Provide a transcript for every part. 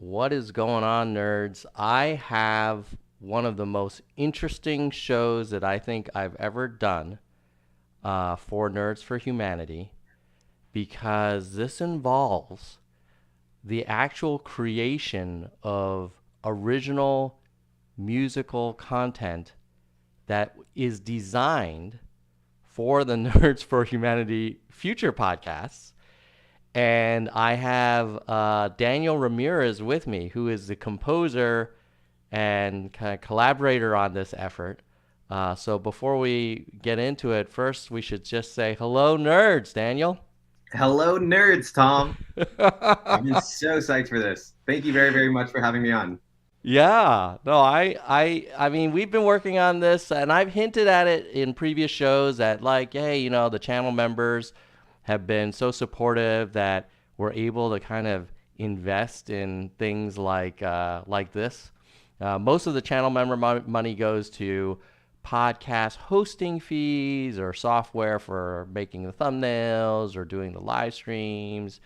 What is going on, nerds? I have one of the most interesting shows that I think I've ever done for Nerds for Humanity because this involves the actual creation of original musical content that is designed for the Nerds for Humanity future podcasts. And I have Daniel Ramirez with me, who is the composer and kind of collaborator on this effort. So before we get into it, first we should just say hello, nerds, Daniel. Hello, nerds, Tom. I've been so psyched for this. Thank you very, very much for having me on. Yeah, no, I mean, we've been working on this, and I've hinted at it in previous shows that, like, hey, the channel members have been so supportive that we're able to kind of invest in things like this. Most of the channel member money goes to podcast hosting fees or software for making the thumbnails or doing the live streams,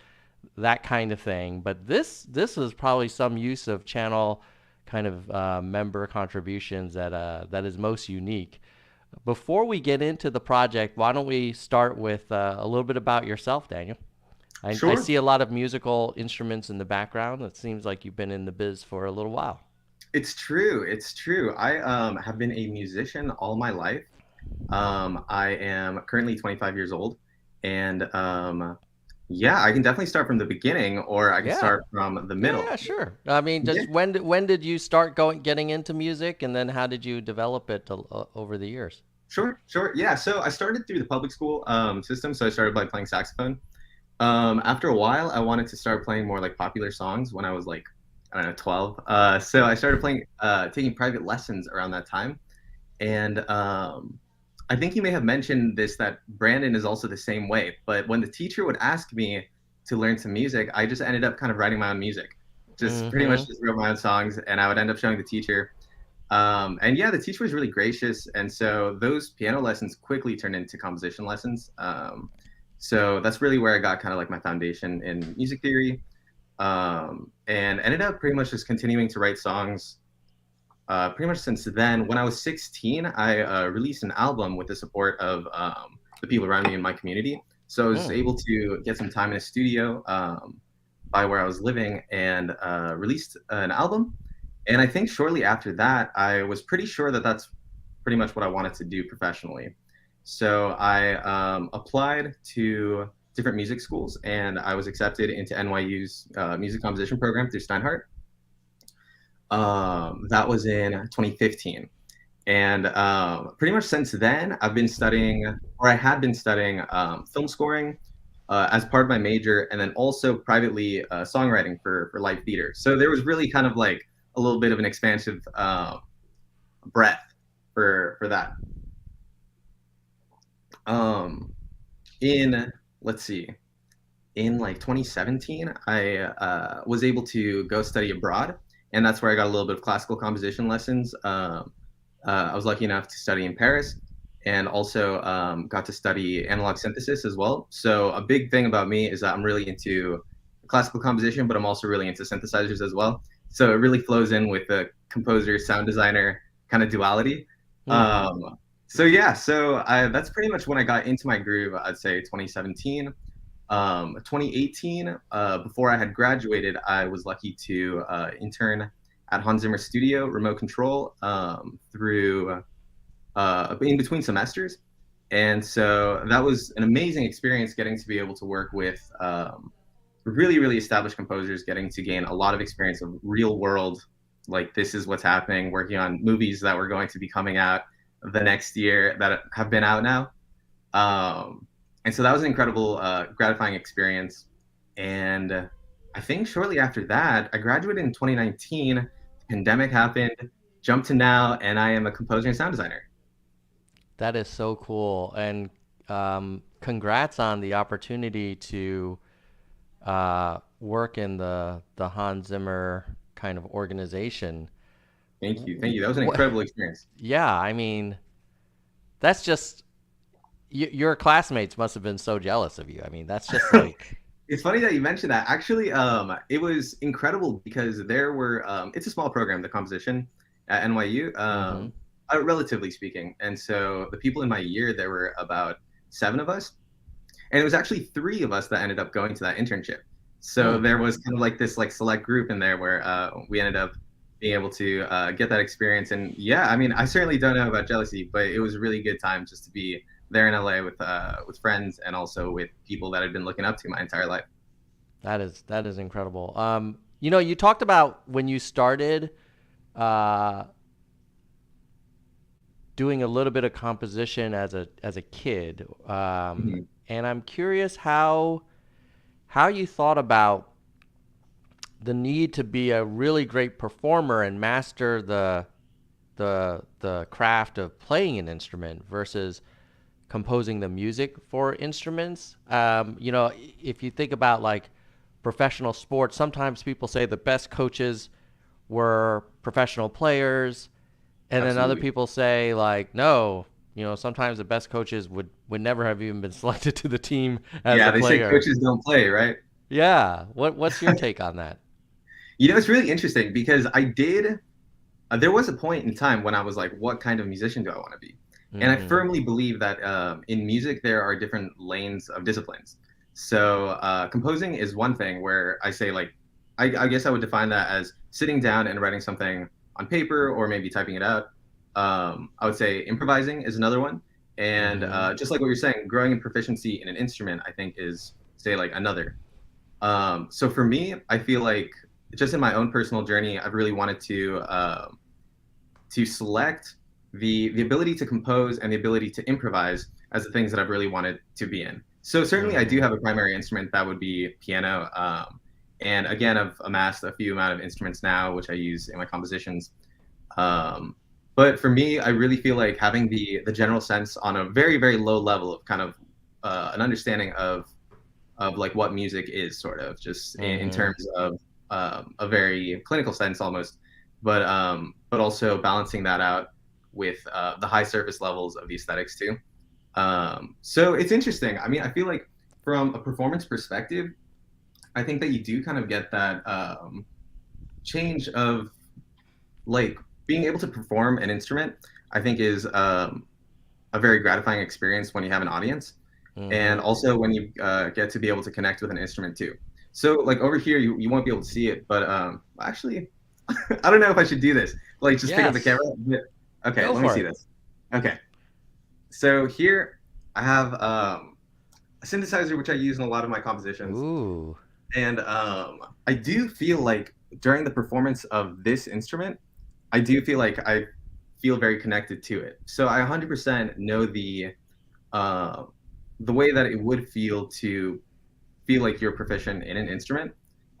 that kind of thing. But this is probably some use of channel kind of member contributions that is most unique. Before we get into the project, why don't we start with a little bit about yourself, Daniel? I Sure. see a lot of musical instruments in the background. It seems like you've been in the biz for a little while. It's true. It's true. I have been a musician all my life. I am currently 25 years old, and yeah, I can definitely start from the beginning, or I can Yeah, start from the yeah, middle. yeah, sure. I mean, Yeah, just when did you start getting into music, and then how did you develop it over the years? sure, sure. Yeah, so I started through the public school system. So I started by playing saxophone. After a while, I wanted to start playing more like popular songs when I was like, I don't know, 12. So I started taking private lessons around that time. And I think you may have mentioned this that Brandon is also the same way. But when the teacher would ask me to learn some music, I just ended up kind of writing my own music. Just pretty much Mm-hmm. just wrote my own songs, and I would end up showing the teacher. And yeah, the teacher was really gracious, and so those piano lessons quickly turned into composition lessons. So that's really where I got kind of like my foundation in music theory, and ended up pretty much just continuing to write songs pretty much since then. When I was 16, I released an album with the support of the people around me in my community. So I was Mm. able to get some time in a studio by where I was living and released an album. And I think shortly after that, I was pretty sure that that's pretty much what I wanted to do professionally. So I applied to different music schools, and I was accepted into NYU's music composition program through Steinhardt. That was in 2015. And pretty much since then, I've been studying, or I had been studying film scoring as part of my major, and then also privately songwriting for live theater. So there was really kind of like a little bit of an expansive breadth for that. Um, in let's see, in like 2017, I was able to go study abroad, and that's where I got a little bit of classical composition lessons. I was lucky enough to study in Paris, and also got to study analog synthesis as well. So a big thing about me is that I'm really into classical composition, but I'm also really into synthesizers as well. So it really flows in with the composer sound designer kind of duality. Mm-hmm. So yeah, that's pretty much when I got into my groove. I'd say 2017. 2018, before I had graduated, I was lucky to intern at Hans Zimmer Studio, remote control, through in between semesters. And so that was an amazing experience getting to be able to work with really, really established composers, getting to gain a lot of experience of real world, like this is what's happening, working on movies that were going to be coming out the next year that have been out now. And so that was an incredible, gratifying experience. And I think shortly after that, I graduated in 2019. The pandemic happened, jumped to now, and I am a composer and sound designer. That is so cool, and congrats on the opportunity to work in the Hans Zimmer kind of organization. Thank you, thank you. That was an What? incredible experience. Yeah, I mean, that's just your classmates must have been so jealous of you. I mean, that's just like It's funny that you mentioned that. Actually, it was incredible because there were it's a small program, the composition at NYU, Mm-hmm. relatively speaking. And so the people in my year, there were about seven of us, and it was actually three of us that ended up going to that internship. So Hmm. there was kind of like this like select group in there where we ended up being able to get that experience. And yeah, I mean, I certainly don't know about jealousy, but it was a really good time just to be there in LA with friends and also with people that I'd been looking up to my entire life. That is incredible. You talked about when you started uh, doing a little bit of composition as a kid, Mhm. and I'm curious how you thought about the need to be a really great performer and master the craft of playing an instrument versus composing the music for instruments. If you think about like professional sports, sometimes people say the best coaches were professional players, and then other Absolutely. people say like, no, sometimes the best coaches would never have even been selected to the team as Yeah, a they say player. coaches don't play, right? Yeah. What's your take on that? You know, it's really interesting because I did. There was a point in time when I was like, what kind of musician do I want to be? And I Mm-hmm. firmly believe that in music, there are different lanes of disciplines. So composing is one thing where I say, like, I guess I would define that as sitting down and writing something on paper or maybe typing it out. I would say improvising is another one. And Mm-hmm. just like what you're saying, growing in proficiency in an instrument, I think is, say, like another. So for me, I feel like just in my own personal journey, I've really wanted to select the ability to compose and the ability to improvise as the things that I've really wanted to be in. So certainly, I do Mm-hmm. have a primary instrument that would be piano. And again, I've amassed a few amount of instruments now, which I use in my compositions. Um, but for me, I really feel like having the general sense on a very very low level of kind of an understanding of like what music is, sort of just in Mm-hmm. terms of a very clinical sense almost, but also balancing that out with the high surface levels of the aesthetics too. So it's interesting. I mean, I feel like from a performance perspective, I think that you do kind of get that change of like being able to perform an instrument. I think is a very gratifying experience when you have an audience, Mm-hmm. and also when you get to be able to connect with an instrument too. So like over here, you won't be able to see it, but actually, I don't know if I should do this. Like just pick up the camera. Yes. Okay, Go let me for see it. this. Okay, so here I have a synthesizer which I use in a lot of my compositions, Ooh. and I do feel like during the performance of this instrument, I do feel like I feel very connected to it. So I 100% know uh, the way that it would feel to feel like you're proficient in an instrument.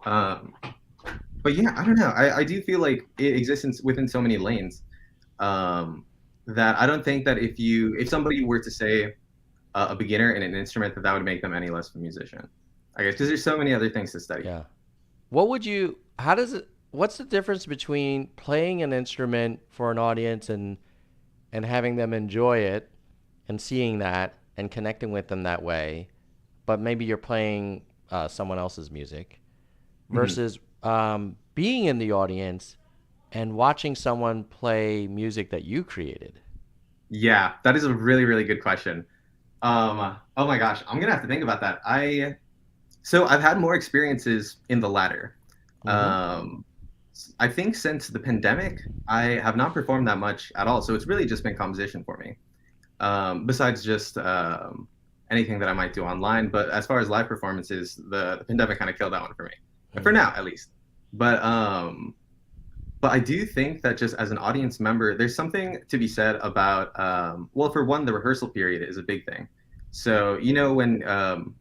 Um, but yeah, I don't know. I do feel like it exists within so many lanes um, that I don't think that if somebody were to say a beginner in an instrument, that would make them any less of a musician. I guess because there's so many other things to study. Yeah. What's the difference between playing an instrument for an audience and having them enjoy it and seeing that and connecting with them that way, but maybe you're playing someone else's music Mhm. versus being in the audience and watching someone play music that you created? Yeah, that is a really, really good question. Oh my gosh, I'm gonna have to think about that. So I've had more experiences in the latter. Mm-hmm. Um, I think since the pandemic, I have not performed that much at all. So it's really just been composition for me. Besides just anything that I might do online. But as far as live performances, the pandemic kind of killed that one for me, for Mm. now at least. But um, but I do think that just as an audience member, there's something to be said about, well, for one, the rehearsal period is a big thing. So, you know,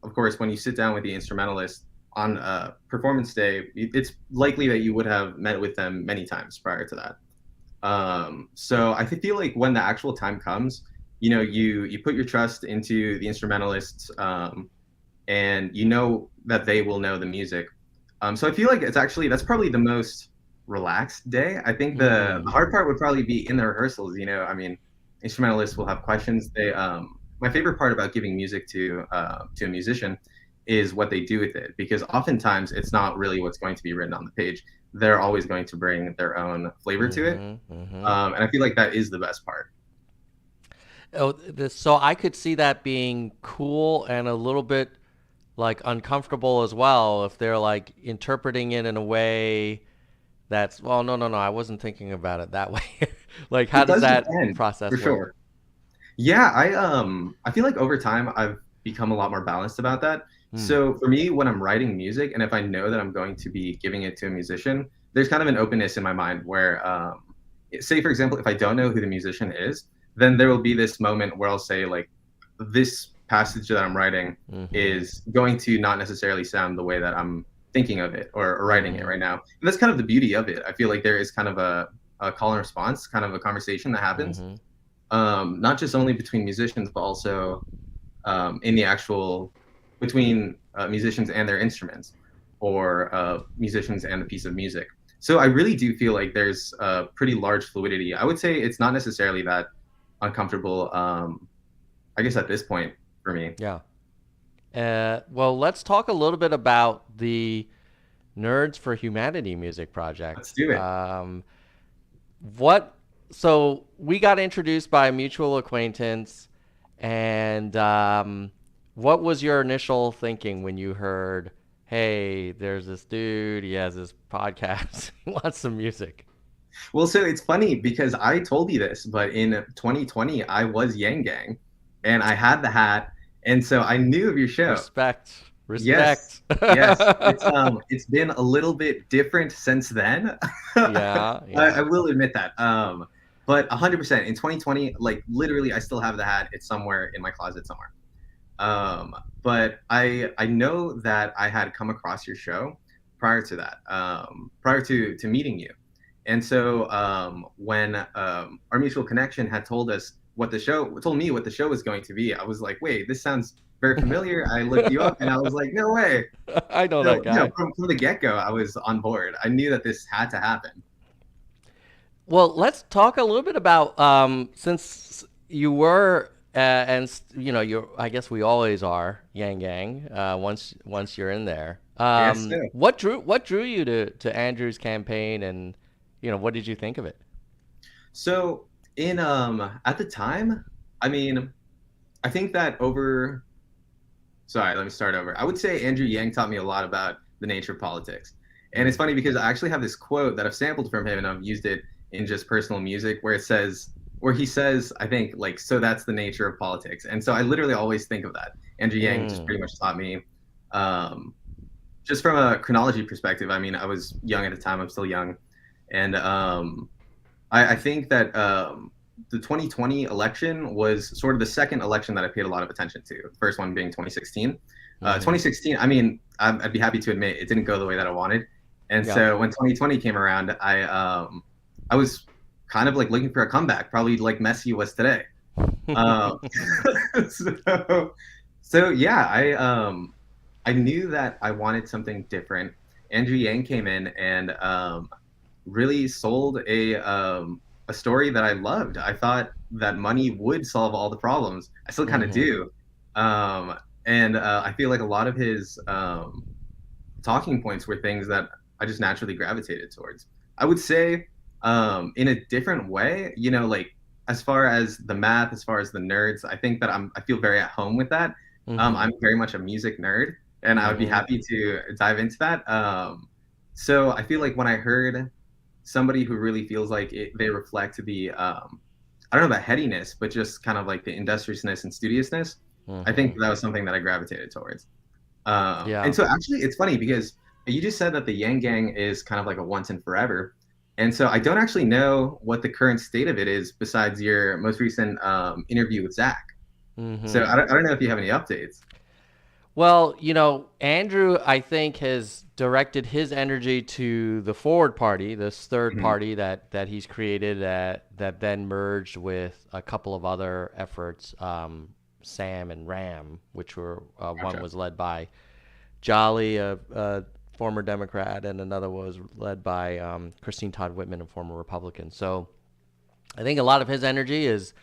of course, when you sit down with the instrumentalist on performance day, it's likely that you would have met with them many times prior to that. So I feel like when the actual time comes, you know, you put your trust into the instrumentalists, and you know that they will know the music. So I feel like that's probably the most relaxed day. I think the Mm. hard part would probably be in the rehearsals. You know, I mean, instrumentalists will have questions. My favorite part about giving music to a musician is what they do with it, because oftentimes it's not really what's going to be written on the page. They're always going to bring their own flavor to it, Mm-hmm. Mm-hmm. and I feel like that is the best part. So I could see that being cool and a little bit like uncomfortable as well if they're like interpreting it in a way that's, well, no, no, no, I wasn't thinking about it that way. Like, how It does does that depend, for process work? sure. Yeah, I feel like over time I've become a lot more balanced about that. Hmm. So for me, when I'm writing music, and if I know that I'm going to be giving it to a musician, there's kind of an openness in my mind where, say for example, if I don't know who the musician is, then there will be this moment where I'll say like, this passage that I'm writing Mm-hmm. is going to not necessarily sound the way that I'm thinking of it, or writing it Mm-hmm. right now. And that's kind of the beauty of it. I feel like there is kind of a call and response, kind of a conversation that happens, Mm-hmm. not just only between musicians, but also in the actual between musicians and their instruments, or musicians and the piece of music. So I really do feel like there's a pretty large fluidity. I would say it's not necessarily that uncomfortable. I guess at this point for me. Yeah. Well, let's talk a little bit about the Nerds for Humanity music project. Let's do it. What? So we got introduced by a mutual acquaintance, and what was your initial thinking when you heard, "Hey, there's this dude. He has this podcast. He wants some music." Well, so it's funny because I told you this, but in 2020 I was Yang Gang, and I had the hat, and so I knew of your show. Respect, Yes, respect. yes. It's been a little bit different since then. Yeah, I yeah. will admit that. But 100% in 2020, like literally, I still have the hat. It's somewhere in my closet somewhere. But I know that I had come across your show prior to that, prior to meeting you, and so when our mutual connection had told me what the show was going to be, I was like, wait, this sounds very familiar. I looked you up, and I was like, no way. I know So that guy. from the get go, I was on board. I knew that this had to happen. Well, let's talk a little bit about since you were you know you I guess we always are Yang Gang once you're in there. Yes, so. What drew you to Andrew's campaign, and what did you think of it? So in at the time, I mean, I think that over sorry, let me start over. I would say Andrew Yang taught me a lot about the nature of politics. And it's Mm. funny because I actually have this quote that I've sampled from him, and I've used it in just personal music, where he says, I think, like, so that's the nature of politics. And so I literally always think of that. Andrew Yang just Mm. pretty much taught me, um, just from a chronology perspective. I mean, I was young at the time, I'm still young. And I think that the 2020 election was sort of the second election that I paid a lot of attention to. The first one being 2016. Mm-hmm. 2016, I mean, I'd be happy to admit it didn't go the way that I wanted. And Yep. so when 2020 came around, I was kind of like looking for a comeback, probably like Messi was today. Um, so, so yeah, I knew that I wanted something different. Andrew Yang came in and really sold a story that I loved. I thought that money would solve all the problems. I still kind of Mm-hmm. do. Um, and I feel like a lot of his talking points were things that I just naturally gravitated towards. I would say in a different way, like as far as the math, as far as the nerds, I think that I feel very at home with that. Mm-hmm. I'm very much a music nerd, and I would be Mm-hmm. happy to dive into that. So I feel like when I heard somebody who really feels like they reflect the I don't know about headiness, but just kind of like the industriousness and studiousness. I think Mm-hmm. that was something that I gravitated towards. And Yeah. so actually, it's funny because you just said that the Yang Gang is kind of like a once and forever. And so I don't actually know what the current state of it is besides your most recent interview with Zach. So Mm-hmm. I don't know if you have any updates. Well, Andrew, I think, has directed his energy to the Forward Party, this third Mhm. party that he's created that then merged with a couple of other efforts, Sam and Ram, which were one Gotcha. was led by Jolly, a former Democrat, and another was led by Christine Todd Whitman, a former Republican. So I think a lot of his energy is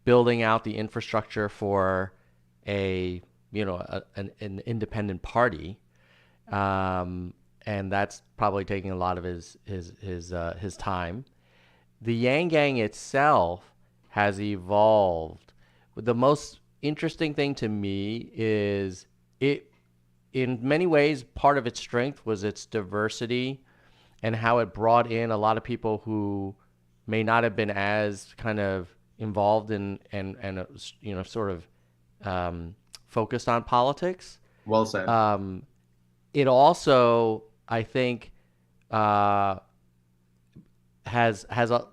building out the infrastructure for a an independent party, um, and that's probably taking a lot of his time. The Yang Gang itself has evolved. The most interesting thing to me is it, in many ways, part of its strength was its diversity and how it brought in a lot of people who may not have been as kind of involved in and sort of focused on politics. Well said. Um, it also, I think, uh, has a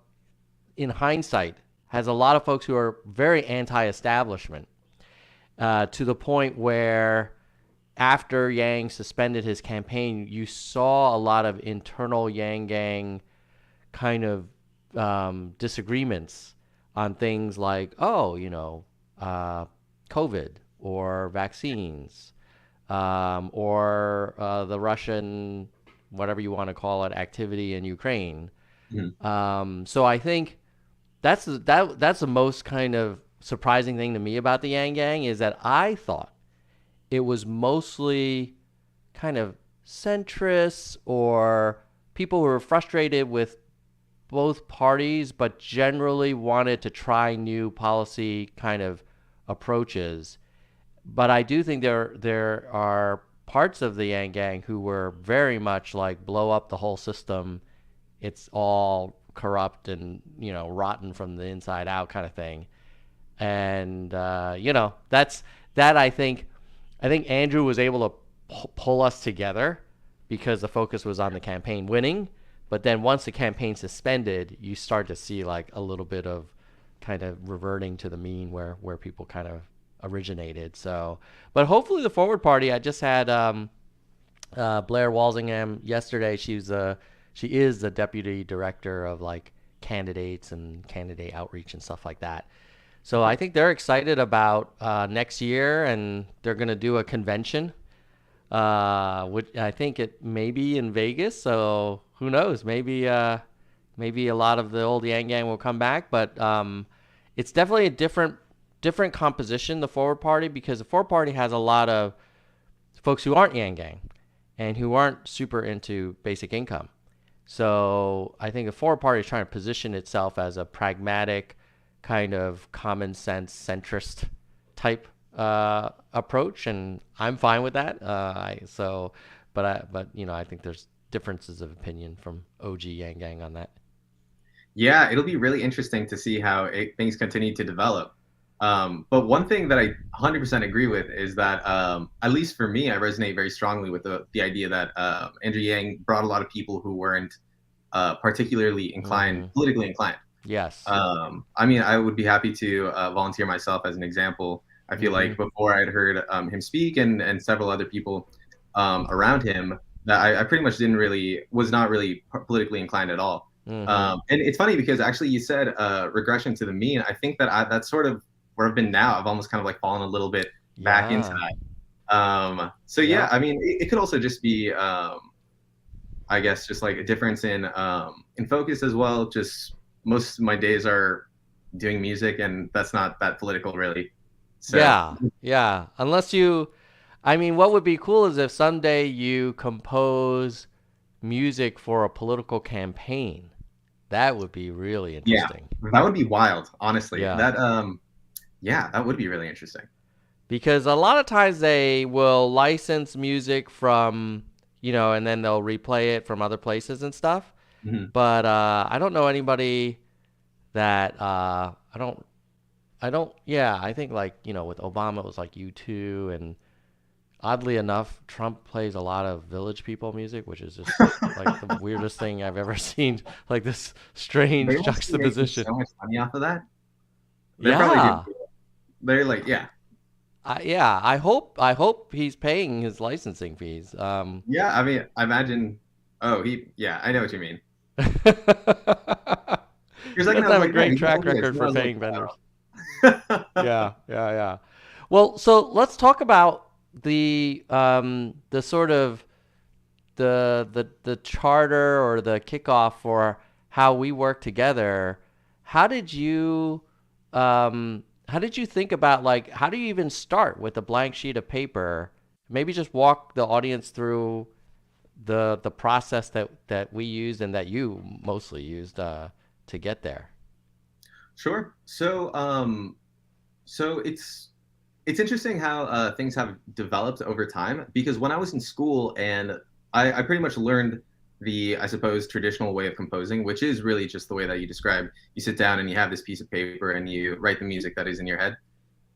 in hindsight has a lot of folks who are very anti-establishment, to the point where after Yang suspended his campaign, you saw a lot of internal Yang Gang kind of disagreements on things like, COVID or vaccines, or the Russian, whatever you want to call it, activity in Ukraine. Mhm. So I think that's the most kind of surprising thing to me about the Yang Gang is that I thought it was mostly kind of centrists or people who were frustrated with both parties, but generally wanted to try new policy kind of approaches. But I do think there are parts of the Yang Gang who were very much like blow up the whole system. It's all corrupt and rotten from the inside out kind of thing. And that's that. I think Andrew was able to pull us together because the focus was on the campaign winning. But then once the campaign suspended, you start to see like a little bit of kind of reverting to the mean where people kind of originated. So, but hopefully the Forward Party. I just had Blair Walsingham yesterday. She is the deputy director of like candidates and candidate outreach and stuff like that. So I think they're excited about next year, and they're going to do a convention, which I think it may be in Vegas. So who knows? Maybe a lot of the old Yang Gang will come back, but it's definitely a different composition, the Forward Party, because the Forward Party has a lot of folks who aren't Yang Gang and who aren't super into basic income. So I think the Forward Party is trying to position itself as a pragmatic, kind of common sense centrist type approach, and I'm fine with that. I think there's differences of opinion from OG Yang Gang on that. Yeah, it'll be really interesting to see how things continue to develop. But one thing that I 100% agree with is that, at least for me, I resonate very strongly with the idea that Andrew Yang brought a lot of people who weren't particularly politically inclined. Yes. I mean, I would be happy to volunteer myself as an example. I feel like before I'd heard him speak and several other people around him, that I pretty much was not really politically inclined at all. And it's funny because actually you said regression to the mean. I think that that's sort of where I've been now. I've almost kind of like fallen a little bit back into that. So yeah, I mean, it could also just be, I guess, just like a difference in focus as well. Just most of my days are doing music, and that's not that political, really. So, yeah. I mean, what would be cool is if someday you compose music for a political campaign. That would be really interesting. Yeah, that would be wild, honestly. Yeah. That would be really interesting. Because a lot of times they will license music from, and then they'll replay it from other places and stuff. Mm-hmm. But I don't know anybody that I think like, with Obama it was like U2, and oddly enough, Trump plays a lot of Village People music, which is just like the weirdest thing I've ever seen. Like this strange juxtaposition. So much money off of that. They're like, yeah. I hope he's paying his licensing fees. Yeah, I mean, I imagine. Oh, I know what you mean. He doesn't have a great track record for paying vendors. Yeah. Well, so let's talk about the sort of the charter or the kickoff for how we work together. How did you how did you think about like how do you even start with a blank sheet of paper? Maybe just walk the audience through the process that we used and that you mostly used to get there. Sure. So it's interesting how things have developed over time because when I was in school and I pretty much learned the, I suppose, traditional way of composing, which is really just the way that you described. You sit down and you have this piece of paper and you write the music that is in your head.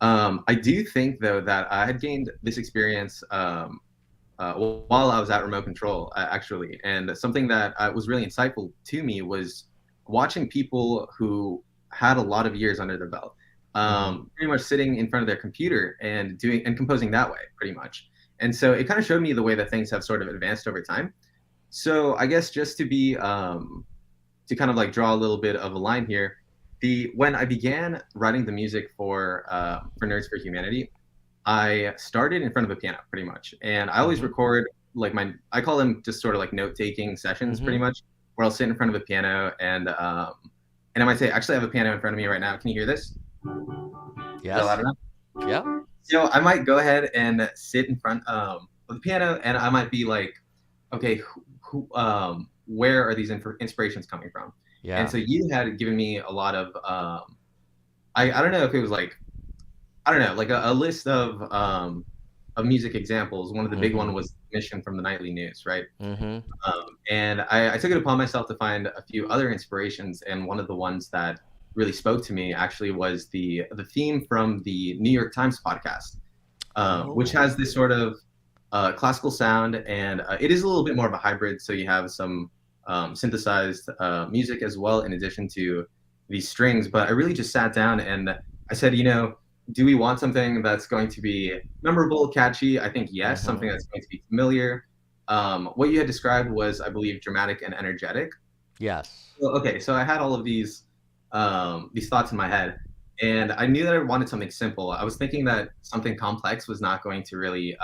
I do think, though, that I had gained this experience while I was at remote control, actually. And something that was really insightful to me was watching people who had a lot of years under their belt, Mm-hmm. pretty much sitting in front of their computer and doing and composing that way, pretty much. And so it kind of showed me the way that things have sort of advanced over time. So I guess just to kind of like draw a little bit of a line here, the when I began writing the music for Nerds for Humanity, I started in front of a piano pretty much, and I always Mm-hmm. record like my I call them just sort of like note taking sessions Mm-hmm. pretty much, where I'll sit in front of a piano and I might say, actually, I have a piano in front of me right now. Can you hear this? Is that loud Yes. enough? Yeah. So I might go ahead and sit in front of the piano, and I might be like, okay, where are these inspirations coming from? And Yeah. so you had given me a lot of I don't know if it was like I don't know, like a list of music examples. One of the big Mm-hmm. one was Mission from the Nightly News, right? Mm-hmm. And I took it upon myself to find a few other inspirations, and one of the ones that really spoke to me actually was the theme from the New York Times podcast, which Oh. has this sort of classical sound, and it is a little bit more of a hybrid. So you have some synthesized music as well, in addition to these strings. But I really just sat down and I said, do we want something that's going to be memorable, catchy? I think yes, Mm-hmm. something that's going to be familiar. What you had described was, I believe, dramatic and energetic. Yes. Well, okay, so I had all of these thoughts in my head, and I knew that I wanted something simple. I was thinking that something complex was not going to really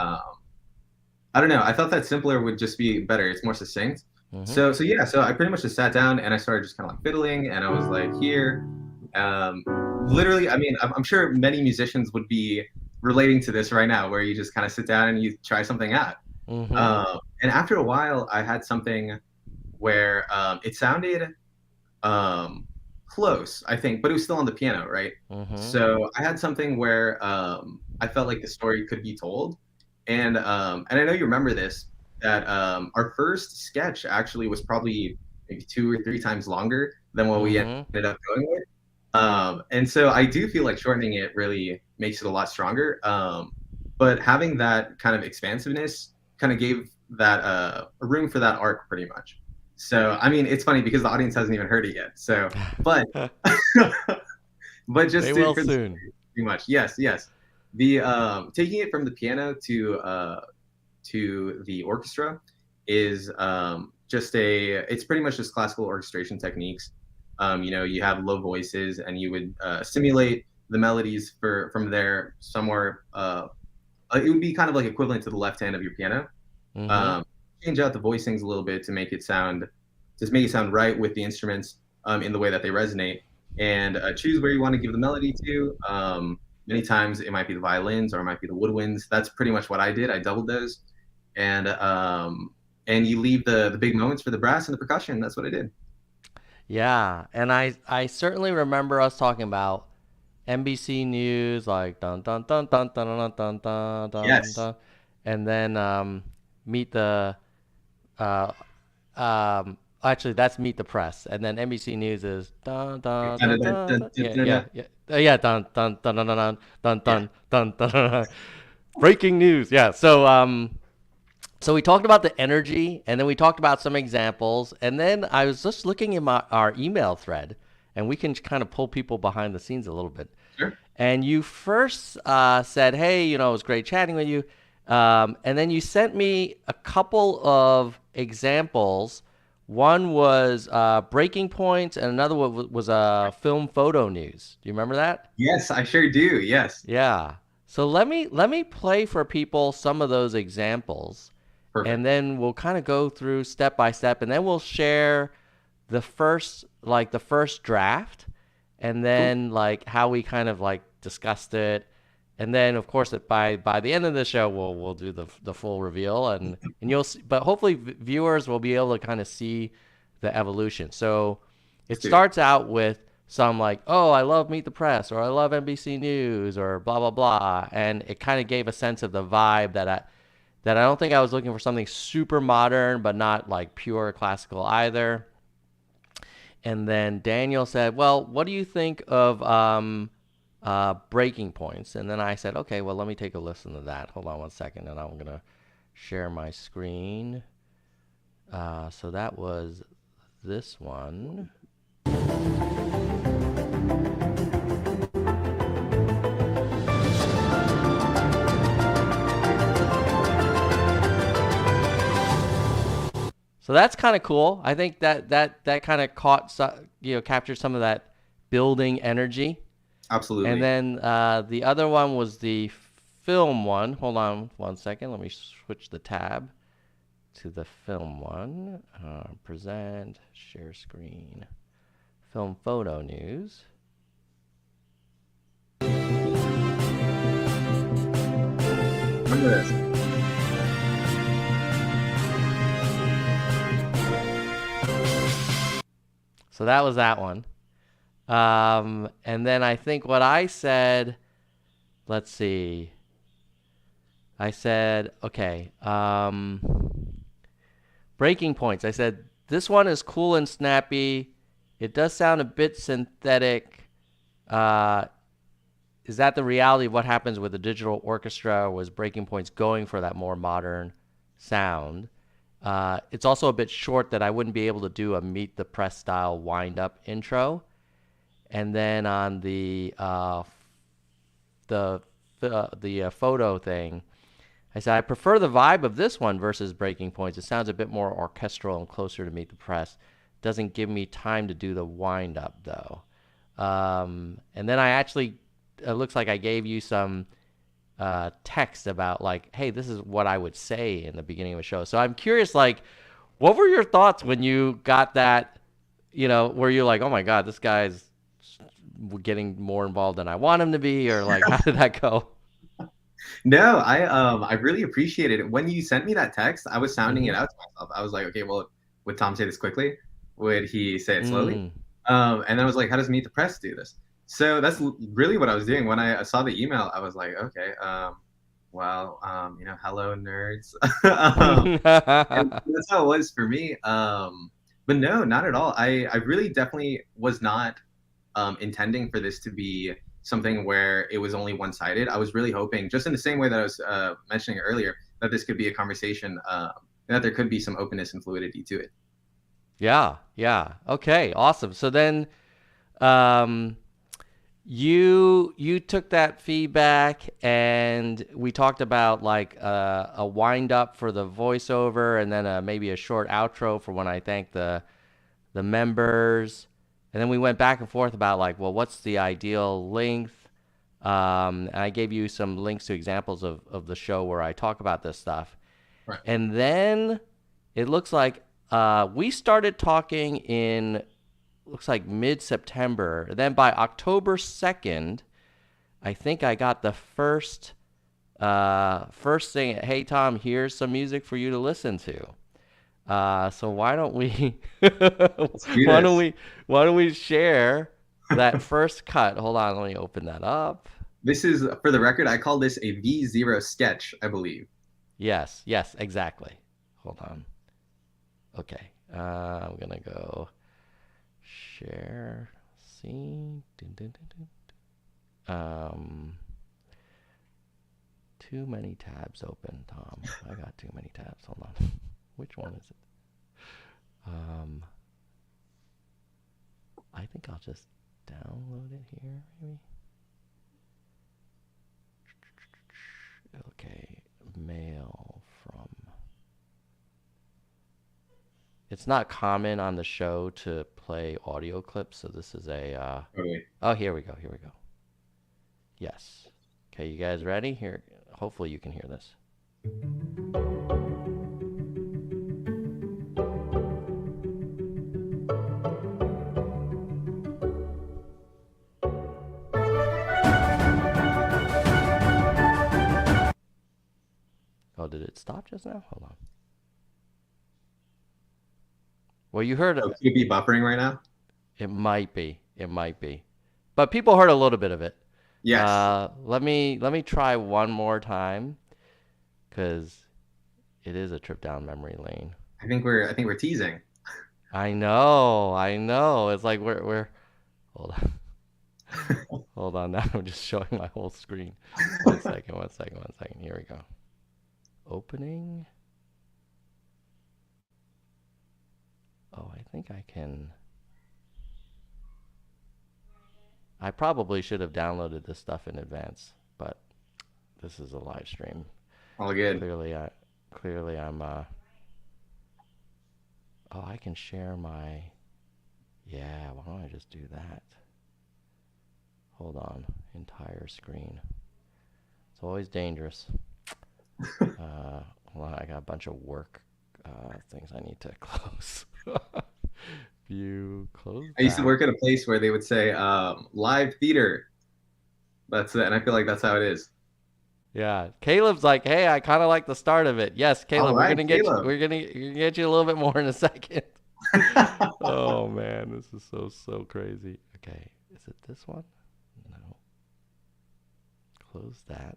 I don't know. I thought that simpler would just be better. It's more succinct. Mm-hmm. So yeah. So I pretty much just sat down and I started just kind of like fiddling, and I was like, here, um, literally. I mean, I'm sure many musicians would be relating to this right now, where you just kind of sit down and you try something out. Mm-hmm. And after a while, I had something where it sounded um, close, I think, but it was still on the piano, right? Mm-hmm. So I had something where I felt like the story could be told, and I know you remember this that our first sketch actually was probably maybe 2 or 3 times longer than what we Mm-hmm. ended up going with. And so I do feel like shortening it really makes it a lot stronger. But having that kind of expansiveness kind of gave that a room for that arc pretty much. So I mean, it's funny because the audience hasn't even heard it yet. So, but but They just to will for the soon. pretty much, yes, yes. The taking it from the piano to the orchestra is just it's pretty much just classical orchestration techniques. You have low voices and you would simulate the melodies from there somewhere. It would be kind of like equivalent to the left hand of your piano. Mm-hmm. Um, Change out the voicings a little bit to just make it sound right with the instruments in the way that they resonate, and choose where you want to give the melody to. Many times it might be the violins or it might be the woodwinds. That's pretty much what I did. I doubled those, and you leave the big moments for the brass and the percussion. That's what I did. Yeah, and I certainly remember us talking about NBC News, like dun dun dun dun dun dun dun dun dun Yes. dun, and then meet the uh actually that's Meet the Press, and then NBC News is dun dun dun dun, dun. Yeah, yeah, yeah. Yeah, dun dun dun dun dun dun Yeah. dun dun dun dun. Breaking news. Yeah. So we talked about the energy, and then we talked about some examples, and then I was just looking in our email thread, and we can kind of pull people behind the scenes a little bit. Sure. And you first said, "Hey, it was great chatting with you," and then you sent me a couple of examples. One was breaking points, and another one was film photo news. Do you remember that? Yes, I sure do. Yes. Yeah. So let me play for people some of those examples, and Perfect. then we'll kind of go through step by step, and then we'll share the first draft, and Cool. then like how we kind of like discussed it, and then of course by the end of the show we'll do the full reveal, and you'll see, but hopefully viewers will be able to kind of see the evolution. So it Sweet. starts out with some like, oh, I love Meet the Press, or I love NBC News, or blah blah blah, and it kind of gave a sense of the vibe that I don't think I was looking for something super modern, but not like pure classical either. And then Daniel said, well, what do you think of breaking points? And then I said, okay, well, let me take a listen to that. Hold on one second, and I'm going to share my screen. So that was this one. So that's kind of cool. I think that kind of captured some of that building energy. And Absolutely. then the other one was the film one. Hold on one second. Let me switch the tab to the film one. Present, share screen, film photo news. Remember this. So that was that one. And then I think what I said, let's see. I said, okay, breaking points. I said, this one is cool and snappy. It does sound a bit synthetic. Uh, is that the reality of what happens with a digital orchestra? Was breaking points going for that more modern sound? It's also a bit short that I wouldn't be able to do a Meet the Press style wind up intro. And then on the photo thing, I said I prefer the vibe of this one versus breaking points. It sounds a bit more orchestral and closer to Meet the Press. Doesn't give me time to do the wind up though. And then I actually, it looks like I gave you some text about like, hey, this is what I would say in the beginning of a show. So I'm curious, like, what were your thoughts when you got that? Were you like, oh my god, this guy's getting more involved than I want him to be, or like, how did that go? No, I really appreciated it. When you sent me that text, I was sounding Mm-hmm. it out to myself. I was like, okay, well, would Tom say this quickly? Would he say it slowly? Mm. And then I was like, how does Meet the Press do this? So that's really what I was doing. When I saw the email, I was like, okay, well, hello nerds. And that's how it was for me. But no, not at all. I really definitely was not intending for this to be something where it was only one-sided. I was really hoping, just in the same way that I was mentioning earlier, that this could be a conversation, that there could be some openness and fluidity to it. Yeah, yeah. Okay, awesome. So then, um, you took that feedback, and we talked about like a wind up for the voiceover, and then maybe a short outro for when I thank the members, and then we went back and forth about like, well, what's the ideal length? And I gave you some links to examples of the show where I talk about this stuff, Right. and then it looks like we started talking in looks like mid-September. Then by October 2nd, I think I got the first thing. Hey Tom, here's some music for you to listen to. So why don't we Let's do why don't this. we why don't we share that first cut? Hold on, let me open that up. This is, for the record, I call this a V0 sketch, I believe. Yes, yes, exactly. Hold on. Okay, I'm gonna go share scene. Dun, dun, dun, dun. Too many tabs open, Tom. I got too many tabs. Hold on. Which one is it? I think I'll just download it here, maybe. Okay, mail from. It's not common on the show to play audio clips, so this is a. Totally. Oh, here we go. Here we go. Yes. Okay, you guys ready? Here. Hopefully, you can hear this. closed now? Hold on. Well, you heard Oh, could it be buffering right now? it might be. It might be. But people heard a little bit of it. Yes. Let me try one more time because it is a trip down memory lane. I think we're teasing. I know, I know. It's like we're hold on. Hold on now. I'm just showing my whole screen. One second, one second, one second. Here we go. Opening. Oh, I think I can. I probably should have downloaded this stuff in advance, but this is a live stream. All good. Clearly I'm oh, I can share my yeah, why don't I just do that? Hold on. Entire screen. It's always dangerous. Hold on, I got a bunch of work things I need to close. View, close I used to that. work at a place where they would say live theater. That's it, and I feel like that's how it is. Yeah, Caleb's like, hey, I kind of like the start of it. Yes, All Caleb, right, Caleb. we're gonna get you a little bit more in a second. Oh man, this is so crazy. Okay, is it this one? No. Close that.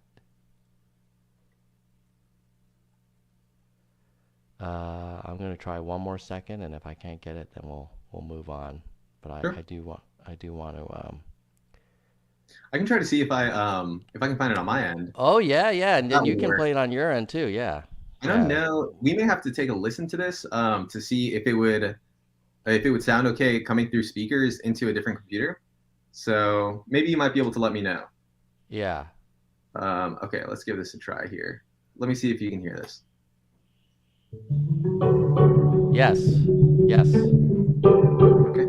I'm gonna try one more second, and if I can't get it, then we'll move on. But Sure. I do want to I can try to see if I can find it on my end. Oh yeah, yeah, and That then you would can work. play it on your end too. Yeah, I don't yeah, know. We may have to take a listen to this to see if it would sound okay coming through speakers into a different computer. So maybe you might be able to let me know. yeah. Okay, let's give this a try here. Let me see if you can hear this. Yes, yes. Okay.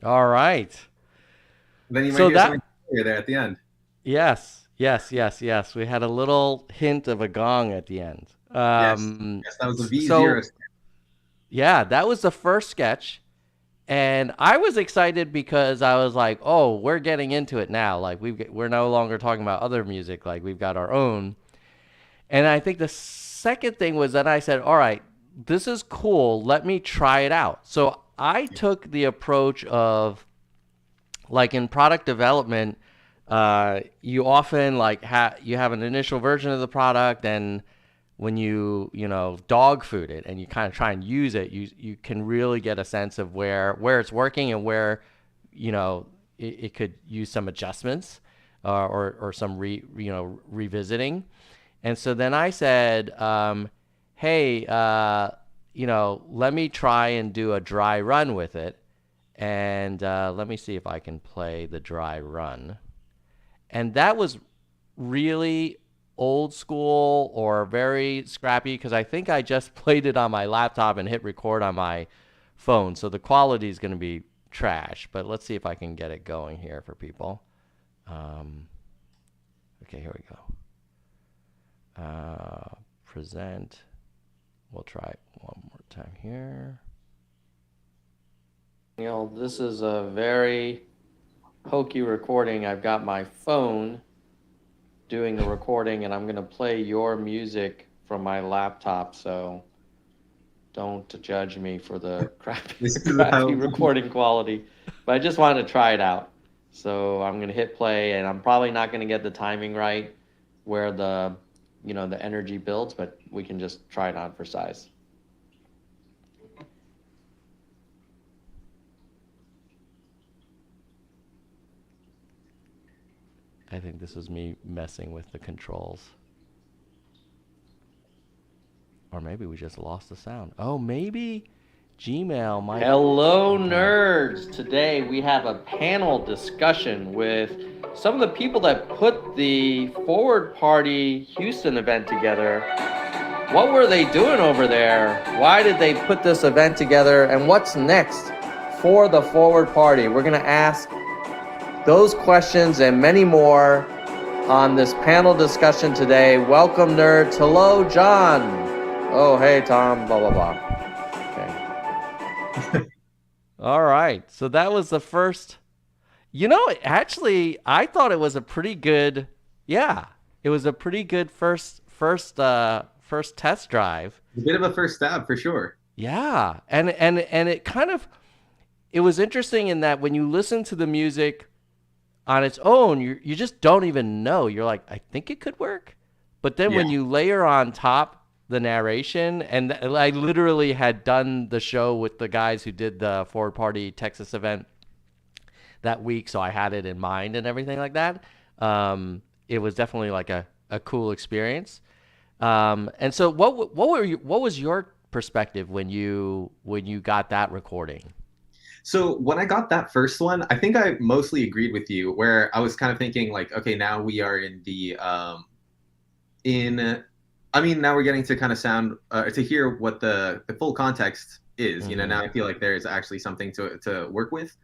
All right. Then you might So hear something that there at the end. yes, yes, yes, yes. We had a little hint of a gong at the end. Yes. Yes, that was a V0. So yeah, that was the first sketch. And I was excited because I was like, "Oh, we're getting into it now. Like we're no longer talking about other music. Like we've got our own." And I think the second thing was that I said, "All right, this is cool. Let me try it out." So I took the approach of like in product development, you often you have an initial version of the product, and when you know dog food it and you kind of try and use it, you can really get a sense of where it's working and where you know it could use some adjustments or some revisiting. And so then I said, hey, let me try and do a dry run with it. And let me see if I can play the dry run. And that was really old school or very scrappy because I think I just played it on my laptop and hit record on my phone. So the quality is going to be trash. But let's see if I can get it going here for people. Um, okay, here we go. Present. We'll try it one more time here. This is a very hokey recording. I've got my phone doing the recording, and I'm going to play your music from my laptop, so don't judge me for the crappy, This is crappy how recording quality. But I just wanted to try it out. So I'm going to hit play, and I'm probably not going to get the timing right where the energy builds, but we can just try it on for size. I think this was me messing with the controls. Or maybe we just lost the sound. Oh, maybe Gmail might. Hello, nerds. Today we have a panel discussion with some of the people that put the Forward Party Houston event together. What were they doing over there? Why did they put this event together? And what's next for the Forward Party? We're going to ask those questions and many more on this panel discussion today. Welcome, nerds. Hello, John. Oh, hey, Tom. Blah, blah, blah. Okay. All right. So that was the first. You know, actually, I thought it was a pretty good. Yeah, it was a pretty good first test drive. A bit of a first stab for sure. Yeah, and it kind of, it was interesting in that when you listen to the music on its own, you just don't even know. You're like, I think it could work, but then when you layer on top the narration, and I literally had done the show with the guys who did the Forward Party Texas event that week, so I had it in mind and everything like that. It was definitely like a cool experience. And so what was your perspective when you got that recording? So when I got that first one, I think I mostly agreed with you, where I was kind of thinking like, okay, now we are in the now we're getting to kind of sound to hear what the full context is. You know, now I feel like there's actually something to work with.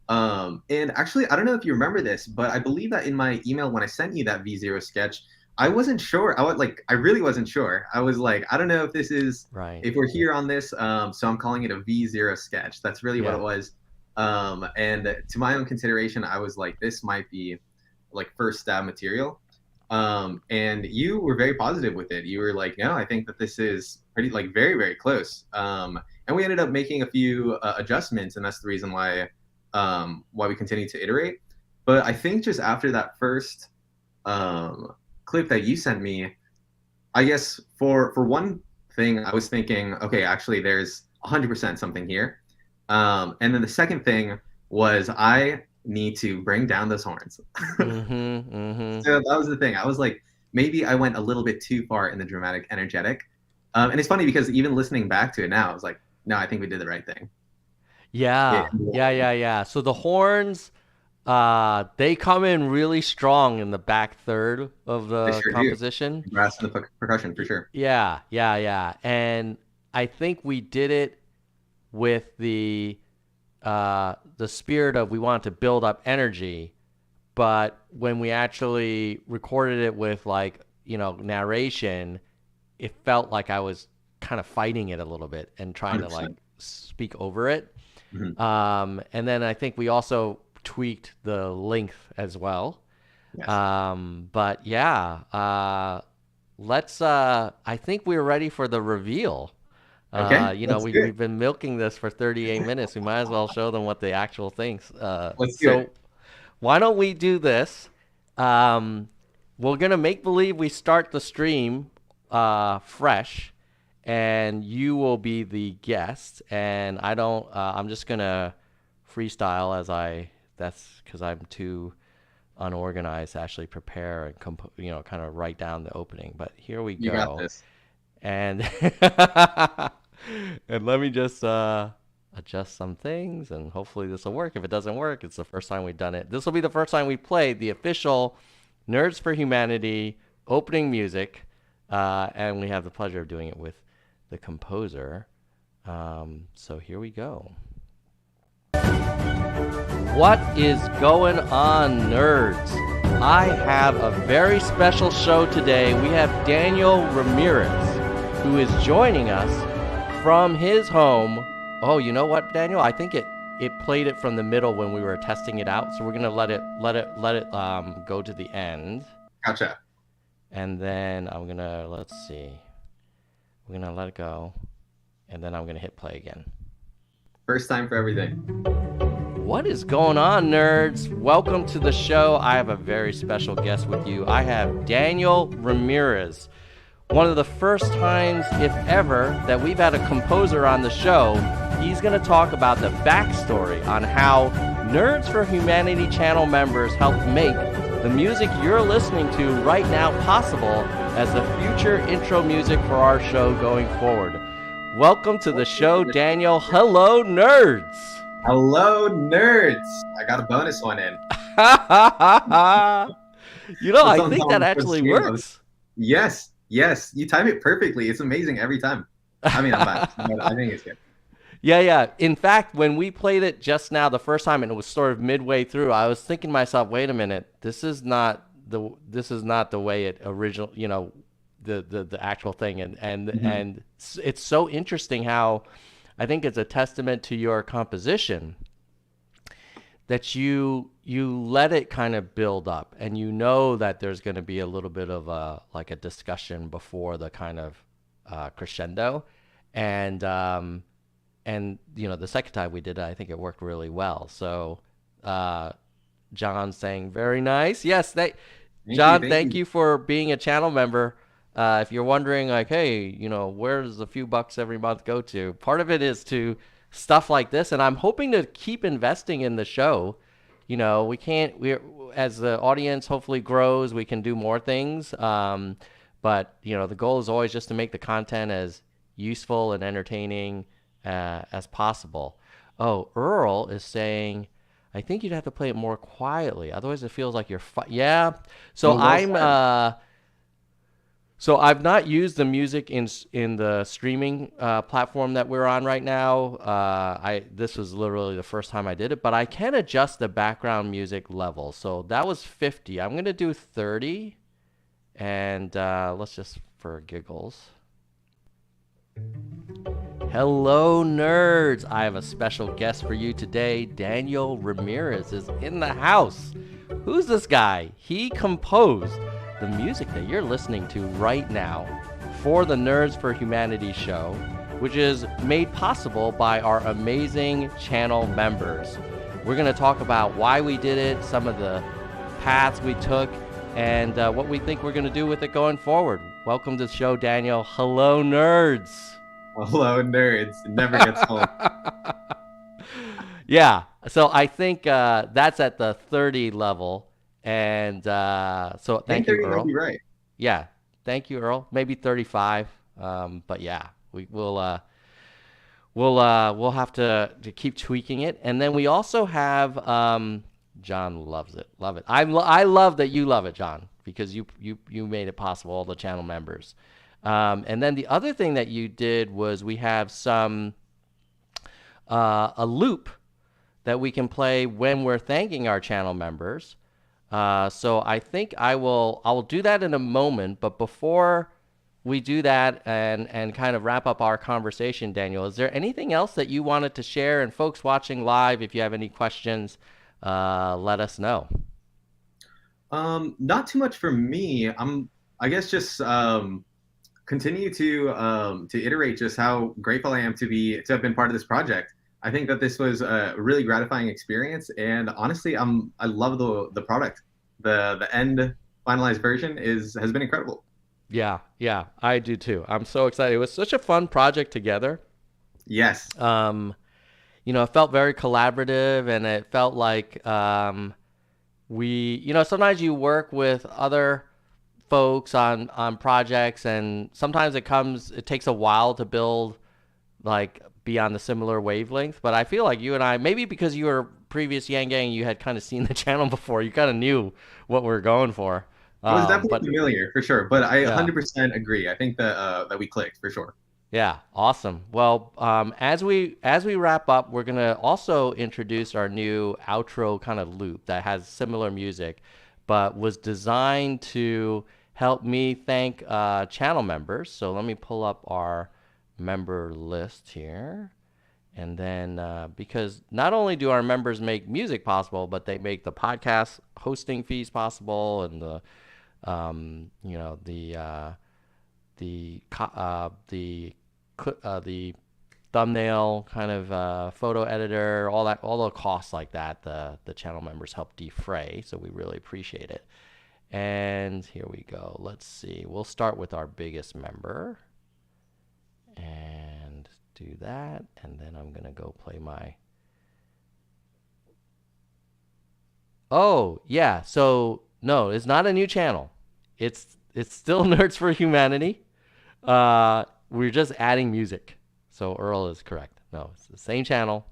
And actually, I don't know if you remember this, but I believe that in my email when I sent you that V0 sketch, I wasn't sure. I really wasn't sure. I was like, I don't know if this is right. If we're here on this, so I'm calling it a V0 sketch. That's really what it was. And to my own consideration, I was like, this might be like first stab material. And you were very positive with it. You were like, no, I think that this is pretty, like, very, very close. And we ended up making a few adjustments, and that's the reason why we continue to iterate. But I think just after that first clip that you sent me, I guess for one thing, I was thinking, okay, actually there's 100% something here. And then the second thing was I need to bring down those horns. So that was the thing. I was like, maybe I went a little bit too far in the dramatic, energetic. And it's funny because even listening back to it now, I was like, no, I think we did the right thing. Yeah. So the horns, they come in really strong in the back third of the composition. The brass and the percussion, for sure. Yeah. And I think we did it with the spirit of we wanted to build up energy, but when we actually recorded it with, like, you know, narration, it felt like I was kind of fighting it a little bit and trying 100%. To like speak over it. And then I think we also tweaked the length as well. Yes. But yeah, let's I think we're ready for the reveal. Okay. You know, we've been milking this for 38 minutes. We might as well show them what the actual thing's. Let's do it. Why don't we do this? We're gonna make believe we start the stream fresh, and you will be the guest. And I don't. I'm just gonna freestyle that's because I'm too unorganized to actually prepare and kind of write down the opening. But here we go. You got this. And and let me just adjust some things, and hopefully this will work. If it doesn't work, it's the first time we've done it. This will be the first time we played the official Nerds for Humanity opening music, and we have the pleasure of doing it with the composer. So here we go. What is going on, nerds? I have a very special show today. We have Daniel Ramirez, who is joining us from his home. Oh, you know what, Daniel? I think it played it from the middle when we were testing it out, so we're gonna let it go to the end. Gotcha. And then I'm gonna let it go, and then I'm gonna hit play again. First time for everything. What is going on, nerds? Welcome to the show. I have a very special guest with you. I have Daniel Ramirez. One of the first times, if ever, that we've had a composer on the show. He's going to talk about the backstory on how Nerds for Humanity channel members helped make the music you're listening to right now possible, as the future intro music for our show going forward. Welcome to the show, Daniel. Hello, nerds. Hello, nerds. I got a bonus one in. That's I something think that on the actually stream. works. Yes, yes. You time it perfectly. It's amazing every time. I mean, I'm biased, but I think it's good. Yeah, yeah. In fact, when we played it just now the first time and it was sort of midway through, I was thinking to myself, wait a minute, this is not the way it original, the actual thing Mhm. and it's so interesting how I think it's a testament to your composition that you let it kind of build up and you know that there's going to be a little bit of a discussion before the kind of crescendo and the second time we did it, I think it worked really well. So uh, John's saying very nice. Yes, Thank you, John, thank thank you. you for being a channel member. If you're wondering, like, hey, where does a few bucks every month go to? Part of it is to stuff like this, and I'm hoping to keep investing in the show. We can't. We As the audience hopefully grows, we can do more things. But the goal is always just to make the content as useful and entertaining as possible. Oh, Earl is saying, I think you'd have to play it more quietly. Otherwise, it feels like yeah. So Well I'm said. so I've not used the music in the streaming platform that we're on right now. I This was literally the first time I did it, but I can adjust the background music level. So that was 50. I'm gonna do 30, and let's just for giggles. Hello, nerds! I have a special guest for you today. Daniel Ramirez is in the house. Who's this guy? He composed the music that you're listening to right now for the Nerds for Humanity show, which is made possible by our amazing channel members. We're going to talk about why we did it, some of the paths we took, and what we think we're going to do with it going forward. Welcome to the show, Daniel. Hello, nerds. Hello, nerds. It never gets old. Yeah. So I think that's at the 30 level. And so I think thank you, 30 might Earl. be right. Yeah. Thank you, Earl. Maybe 35. But yeah, we'll have to keep tweaking it. And then we also have John loves it. Love it. I love that you love it, John, because you made it possible, all the channel members. And then the other thing that you did was we have a loop that we can play when we're thanking our channel members. So I think I will do that in a moment. But before we do that and kind of wrap up our conversation, Daniel, is there anything else that you wanted to share? And folks watching live, if you have any questions, let us know. Not too much for me. I guess just continue to iterate just how grateful I am to have been part of this project. I think that this was a really gratifying experience, and honestly, I love the product. The end finalized version is has been incredible. Yeah, yeah, I do too. I'm so excited. It was such a fun project together. Yes. Um, it felt very collaborative, and it felt like sometimes you work with other folks on projects, and sometimes it takes a while to build, like, be on the similar wavelength. But I feel like you and I, maybe because you were previous Yang Gang, you had kind of seen the channel before, you kind of knew what we were going for. It was definitely But familiar for sure, but I yeah. 100% agree. I think that we clicked for sure. Yeah, awesome. Well, as we wrap up, we're gonna also introduce our new outro kind of loop that has similar music, but was designed to help me thank channel members. So let me pull up our member list here, and then because not only do our members make music possible, but they make the podcast hosting fees possible, and the thumbnail kind of photo editor, all the costs like that, the channel members help defray. So we really appreciate it. And here we go. Let's see. We'll start with our biggest member and do that. And then I'm going to go play my. Oh, yeah. So, no, it's not a new channel. It's It's still Nerds for Humanity. We're just adding music. So Earl is correct. No, it's the same channel.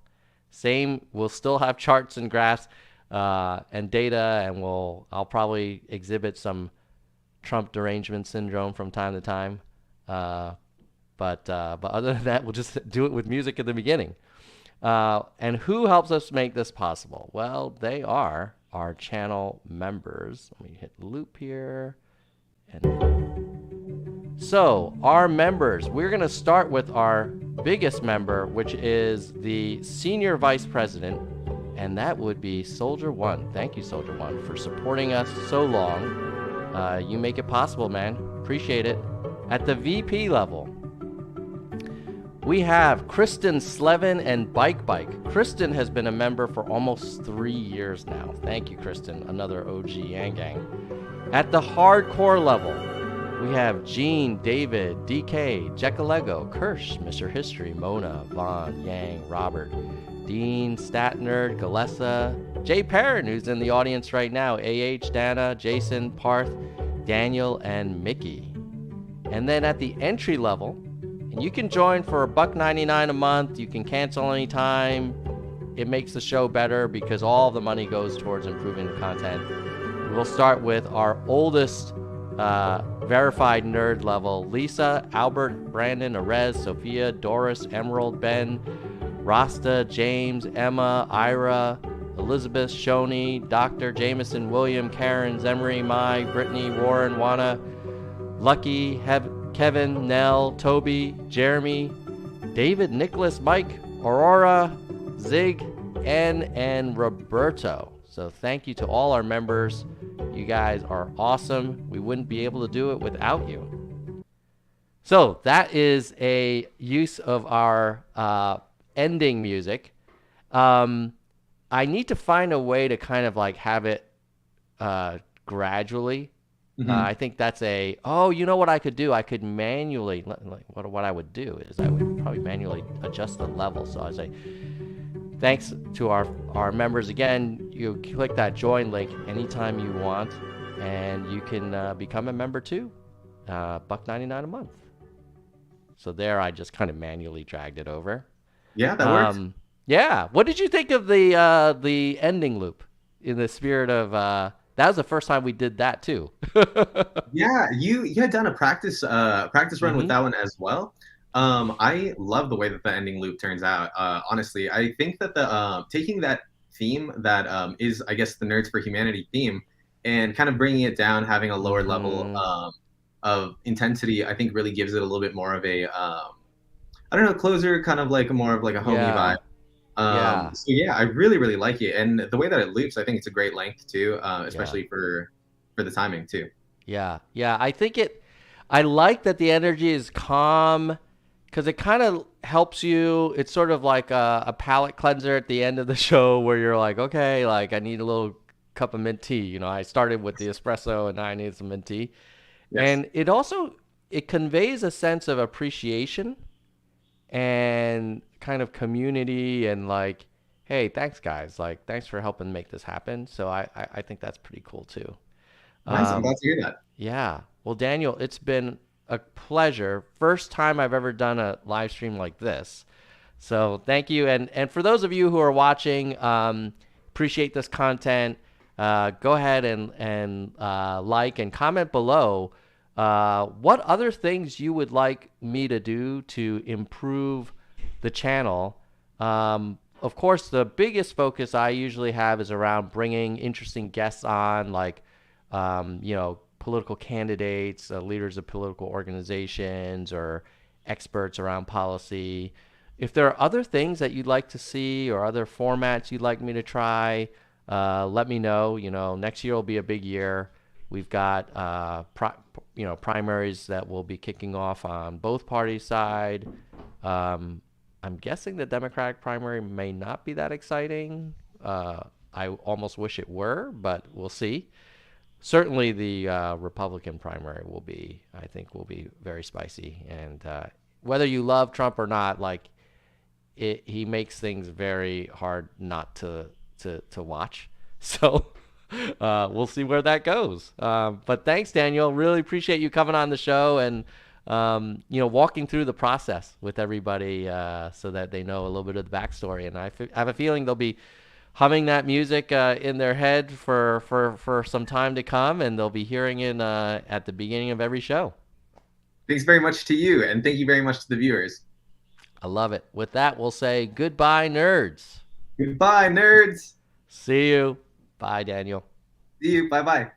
Same. We'll still have charts and graphs and data, and I'll probably exhibit some Trump derangement syndrome from time to time. Uh, but other than that, we'll just do it with music at the beginning. And who helps us make this possible? Well, they are our channel members. Let me hit loop here. And so, our members, we're going to start with our biggest member, which is the senior vice president, and that would be Soldier One. Thank you, Soldier One, for supporting us so long. You make it possible, man. Appreciate it. At the VP level, we have Kristen Slevin and Bike. Kristen has been a member for almost 3 years now. Thank you, Kristen, another OG Yang Gang. At the hardcore level, we have Gene, David, DK, Jekalego, Kirsch, Mr. History, Mona, Vaughn, Yang, Robert, Dean, Stat Nerd, Galessa, Jay Perrin, who's in the audience right now, AH, Dana, Jason, Parth, Daniel, and Mickey. And then at the entry level, and you can join for $1.99 a month. You can cancel anytime. It makes the show better because all the money goes towards improving the content. We'll start with our oldest verified nerd level: Lisa, Albert, Brandon, Arez, Sophia, Doris, Emerald, Ben, Rasta, James, Emma, Ira, Elizabeth, Shoni, Dr. Jameson, William, Karen, Zemery, Mai, Brittany, Warren, Wana, Lucky, Kevin, Nell, Toby, Jeremy, David, Nicholas, Mike, Aurora, Zig, N, and Roberto. So thank you to all our members. You guys are awesome. We wouldn't be able to do it without you. So that is a use of our ending music. I need to find a way to kind of like have it gradually. I think that's you know what I could do? I could manually, like what I would do is I would probably manually adjust the level. So I say, thanks to our members again. You click that join link anytime you want, and you can become a member too. $1.99 a month. So there, I just kind of manually dragged it over. Yeah, that works. Yeah. What did you think of the ending loop? In the spirit of that was the first time we did that too. Yeah, you had done a practice run with that one as well. I love the way that the ending loop turns out. Honestly, I think that the taking that theme that is, I guess, the Nerds for Humanity theme, and kind of bringing it down, having a lower level of intensity, I think really gives it a little bit more of a I don't know, closer, kind of like more of like a homey vibe. So yeah, I really, really like it, and the way that it loops, I think it's a great length too, especially for the timing too. Yeah, I like that the energy is calm because it kind of helps you. It's sort of like a palate cleanser at the end of the show where you're like, okay, like I need a little cup of mint tea. You know, I started with the espresso and now I need some mint tea. Yes. And it conveys a sense of appreciation and kind of community and like, hey, thanks guys, like thanks for helping make this happen. So I think that's pretty cool too. Nice, I'm glad to hear that. Yeah. Well, Daniel, it's been a pleasure. First time I've ever done a live stream like this. So thank you. And for those of you who are watching, appreciate this content, go ahead and like and comment below what other things you would like me to do to improve the channel. Of course, the biggest focus I usually have is around bringing interesting guests on, like, political candidates, leaders of political organizations, or experts around policy. If there are other things that you'd like to see or other formats you'd like me to try, let me know. Next year will be a big year. We've got primaries that will be kicking off on both parties' side. I'm guessing the Democratic primary may not be that exciting. I almost wish it were, but we'll see. Certainly the Republican primary will be very spicy. And whether you love Trump or not, like he makes things very hard not to watch. So We'll see where that goes. But thanks, Daniel. Really appreciate you coming on the show and walking through the process with everybody so that they know a little bit of the backstory. And I have a feeling they'll be humming that music in their head for some time to come, and they'll be hearing it at the beginning of every show. Thanks very much to you, and thank you very much to the viewers. I love it. With that, we'll say goodbye, nerds. Goodbye, nerds. See you. Bye, Daniel. See you. Bye bye.